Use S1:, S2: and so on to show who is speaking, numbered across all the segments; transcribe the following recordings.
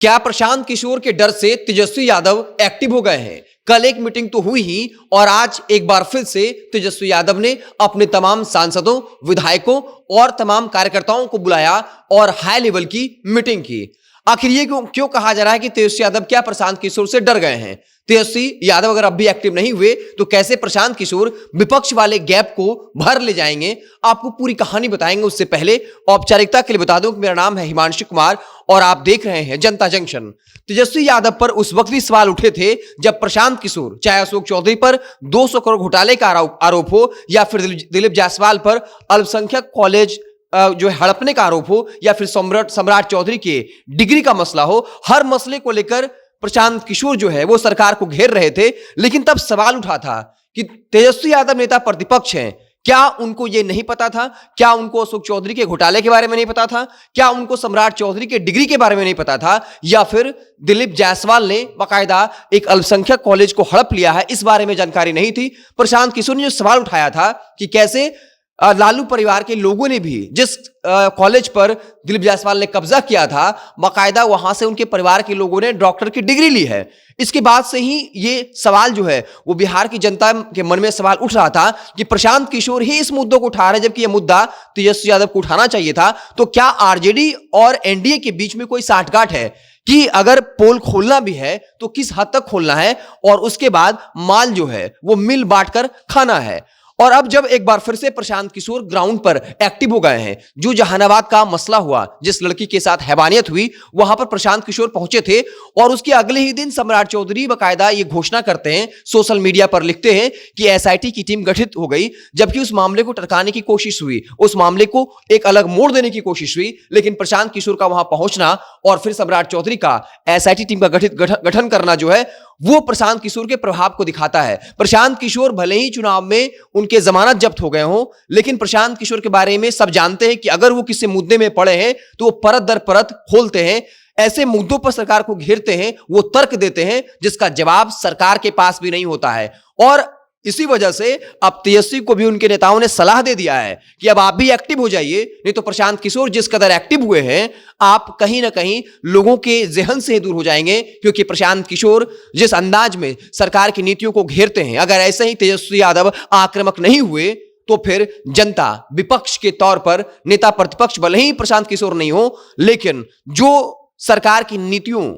S1: क्या प्रशांत किशोर के डर से तेजस्वी यादव एक्टिव हो गए हैं? कल एक मीटिंग तो हुई ही और आज एक बार फिर से तेजस्वी यादव ने अपने तमाम सांसदों, विधायकों और तमाम कार्यकर्ताओं को बुलाया और हाई लेवल की मीटिंग की। आखिर ये क्यों कहा जा रहा है कि तेजस्वी यादव क्या प्रशांत किशोर से डर गए हैं? तेजस्वी यादव अगर अब भी एक्टिव नहीं हुए तो कैसे प्रशांत किशोर विपक्ष वाले गैप को भर ले जाएंगे? आपको पूरी कहानी बताएंगे। उससे पहले औपचारिकता के लिए बता दूं कि मेरा नाम है हिमांशु कुमार और आप देख रहे हैं जनता जंक्शन। तेजस्वी यादव पर उस वक्त भी सवाल उठे थे जब प्रशांत किशोर, चाहे अशोक चौधरी पर 200 करोड़ घोटाले का आरोप हो या फिर दिलीप जायसवाल पर अल्पसंख्यक कॉलेज जो हड़पने का आरोप हो या फिर सम्राट चौधरी के डिग्री का मसला हो, हर मसले को लेकर प्रशांत किशोर जो है वो सरकार को घेर रहे थे। लेकिन तब सवाल उठा था कि तेजस्वी यादव नेता प्रतिपक्ष हैं, क्या उनको ये नहीं पता था? क्या उनको अशोक चौधरी के घोटाले के बारे में नहीं पता था? क्या उनको सम्राट चौधरी के डिग्री के बारे में नहीं पता था? या फिर दिलीप जायसवाल ने बाकायदा एक अल्पसंख्यक कॉलेज को हड़प लिया है, इस बारे में जानकारी नहीं थी? प्रशांत किशोर ने जो सवाल उठाया था कि कैसे लालू परिवार के लोगों ने भी जिस कॉलेज पर दिलीप जायसवाल ने कब्जा किया था, बाकायदा वहां से उनके परिवार के लोगों ने डॉक्टर की डिग्री ली है। इसके बाद से ही ये सवाल जो है वो बिहार की जनता के मन में सवाल उठ रहा था कि प्रशांत किशोर ही इस मुद्दों को उठा रहे, जबकि यह मुद्दा तेजस्वी यादव को उठाना चाहिए था। तो क्या आरजेडी और एनडीए के बीच में कोई साठगांठ है कि अगर पोल खोलना भी है तो किस हद तक खोलना है और उसके बाद माल जो है वो मिल बांटकर खाना है? और अब जब एक बार फिर से प्रशांत किशोर ग्राउंड पर एक्टिव हो गए हैं, जो जहानाबाद का मसला हुआ, जिस लड़की के साथ हैवानियत हुई, वहां पर प्रशांत किशोर पहुंचे थे और उसके अगले ही दिन सम्राट चौधरी बाकायदा ये घोषणा करते हैं, सोशल मीडिया पर लिखते हैं कि एसआईटी की टीम गठित हो गई। जबकि उस मामले को टरकाने की कोशिश हुई, उस मामले को एक अलग मोड़ देने की कोशिश हुई, लेकिन प्रशांत किशोर का वहां पहुंचना और फिर सम्राट चौधरी का एसआईटी टीम का गठन करना जो है वो प्रशांत किशोर के प्रभाव को दिखाता है। प्रशांत किशोर भले ही चुनाव में उनके जमानत जब्त हो गए हों, लेकिन प्रशांत किशोर के बारे में सब जानते हैं कि अगर वो किसी मुद्दे में पड़े हैं तो वो परत दर परत खोलते हैं, ऐसे मुद्दों पर सरकार को घेरते हैं, वो तर्क देते हैं जिसका जवाब सरकार के पास भी नहीं होता है। और इसी वजह से अब तेजस्वी को भी उनके नेताओं ने सलाह दे दिया है कि अब आप भी एक्टिव हो जाइए, नहीं तो प्रशांत किशोर जिस कदर एक्टिव हुए हैं, आप कहीं ना कहीं लोगों के जहन से दूर हो जाएंगे। क्योंकि प्रशांत किशोर जिस अंदाज में सरकार की नीतियों को घेरते हैं, अगर ऐसे ही तेजस्वी यादव आक्रामक नहीं हुए तो फिर जनता विपक्ष के तौर पर, नेता प्रतिपक्ष भले ही प्रशांत किशोर नहीं हो, लेकिन जो सरकार की नीतियों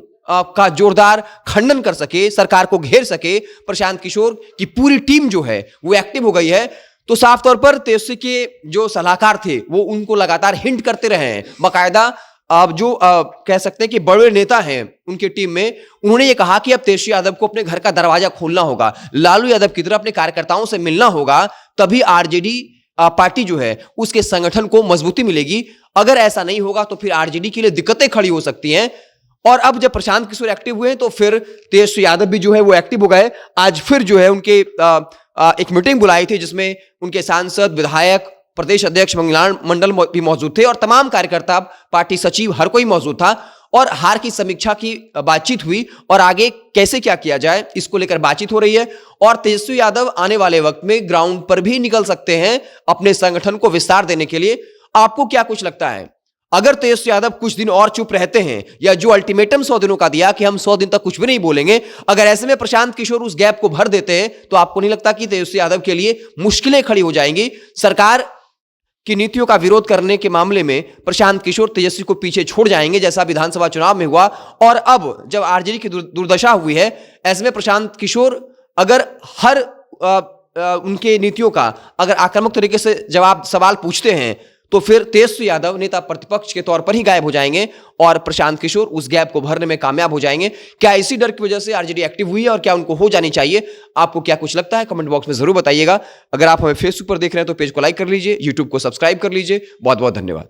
S1: का जोरदार खंडन कर सके, सरकार को घेर सके, प्रशांत किशोर की पूरी टीम जो है वो एक्टिव हो गई है। तो साफ तौर पर तेजस्वी के जो सलाहकार थे वो उनको लगातार हिंट करते रहे हैं। बाकायदा अब जो कह सकते हैं कि बड़े नेता हैं उनकी टीम में, उन्होंने ये कहा कि अब तेजस्वी यादव को अपने घर का दरवाजा खोलना होगा, लालू यादव की तरह अपने कार्यकर्ताओं से मिलना होगा, तभी आरजेडी पार्टी जो है उसके संगठन को मजबूती मिलेगी। अगर ऐसा नहीं होगा तो फिर आरजेडी के लिए दिक्कतें खड़ी हो सकती हैं। और अब जब प्रशांत किशोर एक्टिव हुए तो फिर तेजस्वी यादव भी जो है वो एक्टिव हो गए। आज फिर जो है उनके एक मीटिंग बुलाई थी जिसमें उनके सांसद, विधायक, प्रदेश अध्यक्ष मंडल भी मौजूद थे और तमाम कार्यकर्ता, पार्टी सचिव, हर कोई मौजूद था। और हार की समीक्षा की बातचीत हुई और आगे कैसे क्या किया जाए इसको लेकर बातचीत हो रही है। और तेजस्वी यादव आने वाले वक्त में ग्राउंड पर भी निकल सकते हैं अपने संगठन को विस्तार देने के लिए। आपको क्या कुछ लगता है, अगर तेजस्वी यादव कुछ दिन और चुप रहते हैं, या जो अल्टीमेटम 100 दिनों का दिया कि हम 100 दिन तक कुछ भी नहीं बोलेंगे, अगर ऐसे में प्रशांत किशोर उस गैप को भर देते हैं, तो आपको नहीं लगता कि तेजस्वी यादव के लिए मुश्किलें खड़ी हो जाएंगी? सरकार की नीतियों का विरोध करने के मामले में प्रशांत किशोर तेजस्वी को पीछे छोड़ जाएंगे, जैसा विधानसभा चुनाव में हुआ। और अब जब आरजेडी की दुर्दशा हुई है, ऐसे में प्रशांत किशोर अगर हर उनके नीतियों का अगर आक्रामक तरीके से सवाल पूछते हैं तो फिर तेजस्वी यादव नेता प्रतिपक्ष के तौर पर ही गायब हो जाएंगे और प्रशांत किशोर उस गैप को भरने में कामयाब हो जाएंगे। क्या इसी डर की वजह से आरजेडी एक्टिव हुई है और क्या उनको हो जानी चाहिए? आपको क्या कुछ लगता है कमेंट बॉक्स में जरूर बताइएगा। अगर आप हमें फेसबुक पर देख रहे हैं तो पेज को लाइक कर लीजिए, यूट्यूब को सब्सक्राइब कर लीजिए। बहुत बहुत धन्यवाद।